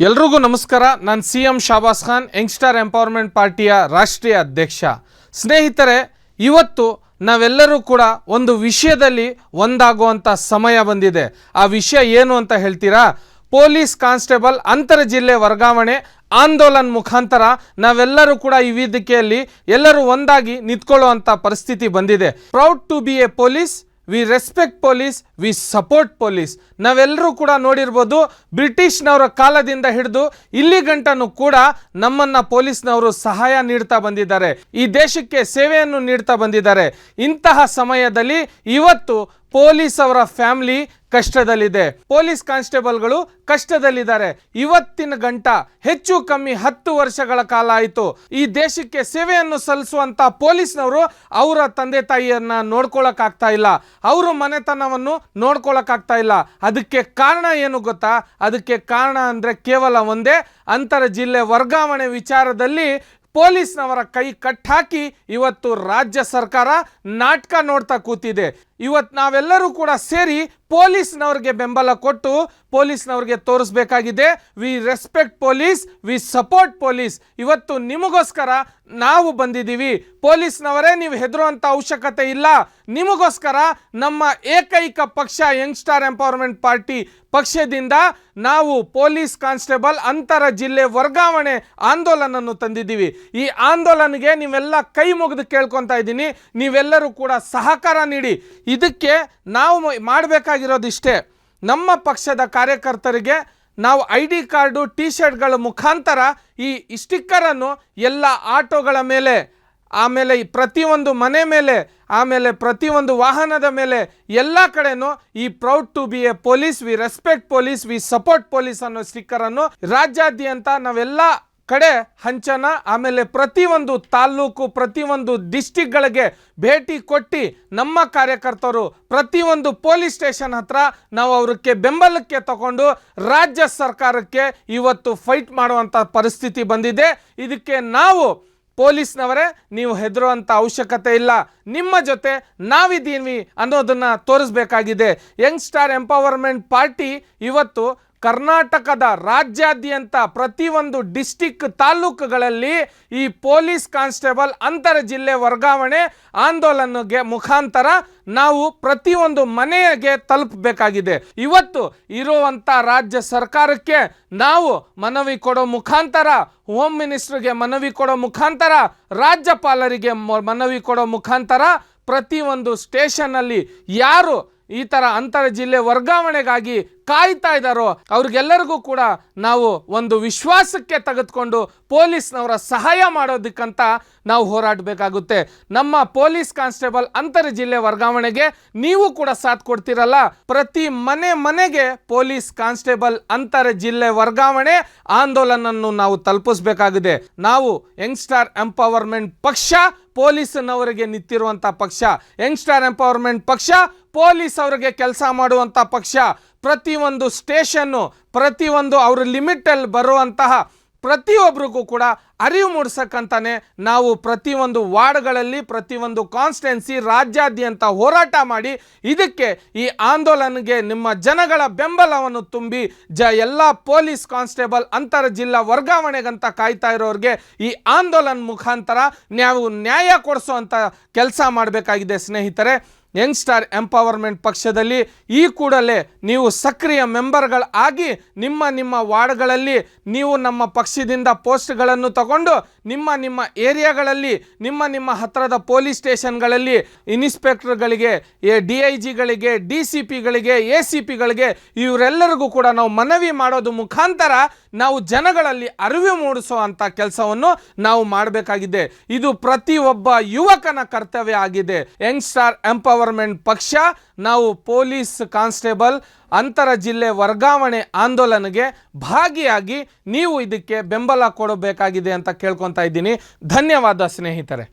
ಎಲ್ರಿಗೂ ನಮಸ್ಕಾರ. ನಾನು CM ಶಾಬಾಸ್ ಖಾನ್, ಯಂಗ್ಸ್ಟಾರ್ ಎಂಪವರ್ಮೆಂಟ್ ಪಾರ್ಟಿಯ ರಾಷ್ಟ್ರೀಯ ಅಧ್ಯಕ್ಷ. ಸ್ನೇಹಿತರೆ, ಇವತ್ತು ನಾವೆಲ್ಲರೂ ಕೂಡ ಒಂದು ವಿಷಯದಲ್ಲಿ ಒಂದಾಗುವಂಥ ಸಮಯ ಬಂದಿದೆ. ಆ ವಿಷಯ ಏನು ಅಂತ ಹೇಳ್ತೀರಾ? ಪೊಲೀಸ್ ಕಾನ್ಸ್ಟೇಬಲ್ ಅಂತರ ಜಿಲ್ಲೆ ವರ್ಗಾವಣೆ ಆಂದೋಲನ ಮುಖಾಂತರ ನಾವೆಲ್ಲರೂ ಕೂಡ ಈ ವೇದಿಕೆಯಲ್ಲಿ ಎಲ್ಲರೂ ಒಂದಾಗಿ ನಿಂತ್ಕೊಳ್ಳುವಂಥ ಪರಿಸ್ಥಿತಿ ಬಂದಿದೆ. Proud to be a police, we respect police, we support police. ನಾವೆಲ್ಲರೂ ಕೂಡ ನೋಡಿರ್ಬೋದು, ಬ್ರಿಟಿಷ್ನವರ ಕಾಲದಿಂದ ಹಿಡಿದು ಇಲ್ಲಿ ಗಂಟನೂ ಕೂಡ ನಮ್ಮನ್ನು ಪೊಲೀಸ್ನವರು ಸಹಾಯ ನೀಡ್ತಾ ಬಂದಿದ್ದಾರೆ, ಈ ದೇಶಕ್ಕೆ ಸೇವೆಯನ್ನು ನೀಡ್ತಾ ಬಂದಿದ್ದಾರೆ. ಇಂತಹ ಸಮಯದಲ್ಲಿ ಇವತ್ತು ಪೊಲೀಸ್ ಅವರ ಫ್ಯಾಮಿಲಿ ಕಷ್ಟದಲ್ಲಿದೆ, ಪೊಲೀಸ್ ಕಾನ್ಸ್ಟೇಬಲ್ಗಳು ಕಷ್ಟದಲ್ಲಿದ್ದಾರೆ. ಇವತ್ತಿನ ಗಂಟ ಹೆಚ್ಚು ಕಮ್ಮಿ 10 ವರ್ಷಗಳ ಕಾಲ ಆಯಿತು ಈ ದೇಶಕ್ಕೆ ಸೇವೆಯನ್ನು ಸಲ್ಲಿಸುವಂತ ಪೊಲೀಸ್ನವರು ಅವರ ತಂದೆ ತಾಯಿಯನ್ನ ನೋಡ್ಕೊಳ್ಳೋಕ್ಕಾಗ್ತಾ ಇಲ್ಲ, ಅವರ ಮನೆತನವನ್ನು ನೋಡ್ಕೊಳ್ಳೋಕ್ಕಾಗ್ತಾ ಇಲ್ಲ. ಅದಕ್ಕೆ ಕಾರಣ ಏನು ಗೊತ್ತಾ? ಅದಕ್ಕೆ ಕಾರಣ ಅಂದರೆ ಕೇವಲ ಒಂದೇ, ಅಂತರ ಜಿಲ್ಲೆ ವರ್ಗಾವಣೆ ವಿಚಾರದಲ್ಲಿ ಪೊಲೀಸ್ನವರ ಕೈ ಕಟ್ಟಾಕಿ ಇವತ್ತು ರಾಜ್ಯ ಸರ್ಕಾರ ನಾಟಕ ನೋಡ್ತಾ ಕೂತಿದೆ. ಇವತ್ತು ನಾವೆಲ್ಲರೂ ಕೂಡ ಸೇರಿ ಪೊಲೀಸ್ನವ್ರಿಗೆ ಬೆಂಬಲ ಕೊಟ್ಟು ಪೊಲೀಸ್ನವ್ರಿಗೆ ತೋರಿಸ್ಬೇಕಾಗಿದೆ, we respect police, we support police. ಇವತ್ತು ನಿಮಗೋಸ್ಕರ ನಾವು ಬಂದಿದ್ದೀವಿ. ಪೊಲೀಸ್ನವರೇ, ನೀವು ಹೆದರುವಂಥ ಅವಶ್ಯಕತೆ ಇಲ್ಲ. ನಿಮಗೋಸ್ಕರ ನಮ್ಮ ಏಕೈಕ ಪಕ್ಷ ಯಂಗ್ಸ್ಟಾರ್ ಎಂಪವರ್ಮೆಂಟ್ ಪಾರ್ಟಿ ಪಕ್ಷದಿಂದ ನಾವು ಪೊಲೀಸ್ ಕಾನ್ಸ್ಟೇಬಲ್ ಅಂತರ ಜಿಲ್ಲೆ ವರ್ಗಾವಣೆ ಆಂದೋಲನವನ್ನು ತಂದಿದ್ದೀವಿ. ಈ ಆಂದೋಲನಗೆ ನೀವೆಲ್ಲ ಕೈ ಮುಗಿದು ಕೇಳ್ಕೊತಾ ಇದ್ದೀನಿ, ನೀವೆಲ್ಲರೂ ಕೂಡ ಸಹಕಾರ ನೀಡಿ. ಇದಕ್ಕೆ ನಾವು ಮಾಡಬೇಕಾಗಿರೋದಿಷ್ಟೇ, ನಮ್ಮ ಪಕ್ಷದ ಕಾರ್ಯಕರ್ತರಿಗೆ ನಾವು ID ಕಾರ್ಡು, ಟಿ ಶರ್ಟ್ಗಳ ಮುಖಾಂತರ ಈ ಸ್ಟಿಕ್ಕರನ್ನು ಎಲ್ಲ ಆಟೋಗಳ ಮೇಲೆ, ಆಮೇಲೆ ಪ್ರತಿಯೊಂದು ಮನೆ ಮೇಲೆ, ಆಮೇಲೆ ಪ್ರತಿಯೊಂದು ವಾಹನದ ಮೇಲೆ ಎಲ್ಲ ಕಡೆನೂ ಈ proud to be a police, we respect police, we support police ಅನ್ನೋ ಸ್ಟಿಕ್ಕರನ್ನು ರಾಜ್ಯಾದ್ಯಂತ ನಾವೆಲ್ಲ ಕಡೆ ಹಂಚನ. ಆಮೇಲೆ ಪ್ರತಿಯೊಂದು ತಾಲ್ಲೂಕು, ಪ್ರತಿಯೊಂದು ಡಿಸ್ಟಿಕ್ಗಳಿಗೆ ಭೇಟಿ ಕೊಟ್ಟು ನಮ್ಮ ಕಾರ್ಯಕರ್ತರು ಪ್ರತಿಯೊಂದು ಪೊಲೀಸ್ ಸ್ಟೇಷನ್ ಹತ್ರ ನಾವು ಅವ್ರಿಗೆ ಬೆಂಬಲಕ್ಕೆ ತಗೊಂಡು ರಾಜ್ಯ ಸರ್ಕಾರಕ್ಕೆ ಇವತ್ತು ಫೈಟ್ ಮಾಡುವಂಥ ಪರಿಸ್ಥಿತಿ ಬಂದಿದೆ. ಇದಕ್ಕೆ ನಾವು ಪೊಲೀಸ್ನವರೇ, ನೀವು ಹೆದರುವಂಥ ಅವಶ್ಯಕತೆ ಇಲ್ಲ, ನಿಮ್ಮ ಜೊತೆ ನಾವಿದ್ದೀವಿ ಅನ್ನೋದನ್ನು ತೋರಿಸ್ಬೇಕಾಗಿದೆ. ಯಂಗ್ಸ್ಟಾರ್ ಎಂಪವರ್ಮೆಂಟ್ ಪಾರ್ಟಿ ಇವತ್ತು ಕರ್ನಾಟಕದ ರಾಜ್ಯಾದ್ಯಂತ ಪ್ರತಿಯೊಂದು ಡಿಸ್ಟಿಕ್ ತಾಲೂಕುಗಳಲ್ಲಿ ಈ ಪೊಲೀಸ್ ಕಾನ್ಸ್ಟೇಬಲ್ ಅಂತರ ಜಿಲ್ಲೆ ವರ್ಗಾವಣೆ ಆಂದೋಲನಗೆ ಮುಖಾಂತರ ನಾವು ಪ್ರತಿಯೊಂದು ಮನೆಗೆ ತಲುಪಬೇಕಾಗಿದೆ. ಇವತ್ತು ಇರುವಂಥ ರಾಜ್ಯ ಸರ್ಕಾರಕ್ಕೆ ನಾವು ಮನವಿ ಕೊಡೋ ಮುಖಾಂತರ, ಹೋಮ್ ಮಿನಿಸ್ಟರ್ಗೆ ಮನವಿ ಕೊಡೋ ಮುಖಾಂತರ, ರಾಜ್ಯಪಾಲರಿಗೆ ಮನವಿ ಕೊಡೋ ಮುಖಾಂತರ ಪ್ರತಿಯೊಂದು ಸ್ಟೇಷನ್ನಲ್ಲಿ ಯಾರು ಈ ಥರ ಅಂತರ ಜಿಲ್ಲೆ ವರ್ಗಾವಣೆಗಾಗಿ ಕಾಯ್ತಾ ಇದ್ದಾರೋ ಅವ್ರಿಗೆಲ್ಲರಿಗೂ ಕೂಡ ನಾವು ಒಂದು ವಿಶ್ವಾಸಕ್ಕೆ ತೆಗೆದುಕೊಂಡು ಪೊಲೀಸ್ನವರ ಸಹಾಯ ಮಾಡೋದಕ್ಕಂತ ನಾವು ಹೋರಾಡಬೇಕಾಗುತ್ತೆ. ನಮ್ಮ ಪೊಲೀಸ್ ಕಾನ್ಸ್ಟೇಬಲ್ ಅಂತರ ಜಿಲ್ಲೆ ವರ್ಗಾವಣೆಗೆ ನೀವು ಕೂಡ ಸಾಥ್ ಕೊಡ್ತಿರಲ್ಲ. ಪ್ರತಿ ಮನೆಗೆ ಪೊಲೀಸ್ ಕಾನ್ಸ್ಟೇಬಲ್ ಅಂತರ ಜಿಲ್ಲೆ ವರ್ಗಾವಣೆ ಆಂದೋಲನವನ್ನು ನಾವು ತಲುಪಿಸಬೇಕಾಗಿದೆ. ನಾವು ಯಂಗ್ಸ್ಟಾರ್ ಎಂಪವರ್ಮೆಂಟ್ ಪಕ್ಷ ಪೊಲೀಸ್ನವರಿಗೆ ನಿಂತಿರುವಂಥ ಪಕ್ಷ, ಯಂಗ್ಸ್ಟಾರ್ ಎಂಪವರ್ಮೆಂಟ್ ಪಕ್ಷ ಪೊಲೀಸ್ ಅವರಿಗೆ ಕೆಲಸ ಮಾಡುವಂಥ ಪಕ್ಷ. ಪ್ರತಿಯೊಂದು ಸ್ಟೇಷನ್ನು, ಪ್ರತಿಯೊಂದು ಅವ್ರ ಲಿಮಿಟಲ್ಲಿ ಬರುವಂತಹ ಪ್ರತಿಯೊಬ್ಬರಿಗೂ ಕೂಡ ಅರಿವು ಮೂಡಿಸಕ್ಕಂತಾನೆ ನಾವು ಪ್ರತಿಯೊಂದು ವಾರ್ಡ್ಗಳಲ್ಲಿ, ಪ್ರತಿಯೊಂದು ಕಾನ್ಸ್ಟಿಟ್ಯೂನ್ಸಿ ರಾಜ್ಯಾದ್ಯಂತ ಹೋರಾಟ ಮಾಡಿ ಇದಕ್ಕೆ ಈ ಆಂದೋಲನಗೆ ನಿಮ್ಮ ಜನಗಳ ಬೆಂಬಲವನ್ನು ತುಂಬಿ ಎಲ್ಲ ಪೊಲೀಸ್ ಕಾನ್ಸ್ಟೇಬಲ್ ಅಂತರ ಜಿಲ್ಲಾ ವರ್ಗಾವಣೆಗಂತ ಕಾಯ್ತಾ ಇರೋರಿಗೆ ಈ ಆಂದೋಲನ ಮುಖಾಂತರ ನಾವು ನ್ಯಾಯ ಕೊಡಿಸುವಂಥ ಕೆಲಸ ಮಾಡಬೇಕಾಗಿದೆ. ಸ್ನೇಹಿತರೆ, ಯಂಗ್ಸ್ಟಾರ್ ಎಂಪವರ್ಮೆಂಟ್ ಪಕ್ಷದಲ್ಲಿ ಈ ಕೂಡಲೇ ನೀವು ಸಕ್ರಿಯ ಮೆಂಬರ್ಗಳಾಗಿ ನಿಮ್ಮ ವಾರ್ಡ್ಗಳಲ್ಲಿ ನೀವು ನಮ್ಮ ಪಕ್ಷದಿಂದ ಪೋಸ್ಟ್ಗಳನ್ನು ತಗೊಂಡು ನಿಮ್ಮ ಏರಿಯಾಗಳಲ್ಲಿ, ನಿಮ್ಮ ಹತ್ತಿರದ ಪೊಲೀಸ್ ಸ್ಟೇಷನ್ಗಳಲ್ಲಿ ಇನ್ಸ್ಪೆಕ್ಟರ್ಗಳಿಗೆ, DIGಗಳಿಗೆ, DCPಗಳಿಗೆ, ACPಗಳಿಗೆ ಇವರೆಲ್ಲರಿಗೂ ಕೂಡ ನಾವು ಮನವಿ ಮಾಡೋದು ಮುಖಾಂತರ ನಾವು ಜನಗಳಲ್ಲಿ ಅರಿವು ಮೂಡಿಸುವಂಥ ಕೆಲಸವನ್ನು ನಾವು ಮಾಡಬೇಕಾಗಿದೆ. ಇದು ಪ್ರತಿಯೊಬ್ಬ ಯುವಕನ ಕರ್ತವ್ಯ ಆಗಿದೆ. ಯಂಗ್ಸ್ಟಾರ್ ಎಂಪವರ್ಮೆಂಟ್ ಪಕ್ಷ ನಾವು ಪೊಲೀಸ್ ಕಾನ್ಸ್ಟೇಬಲ್ ಅಂತರ ಜಿಲ್ಲೆ ವರ್ಗಾವಣೆ ಆಂದೋಲನಗೆ ಭಾಗಿಯಾಗಿ ನೀವು ಇದಕ್ಕೆ ಬೆಂಬಲ ಕೊಡಬೇಕಾಗಿದೆ ಅಂತ ಕೇಳ್ಕೊತಾ ಇದ್ದೀನಿ. ಧನ್ಯವಾದ ಸ್ನೇಹಿತರೆ.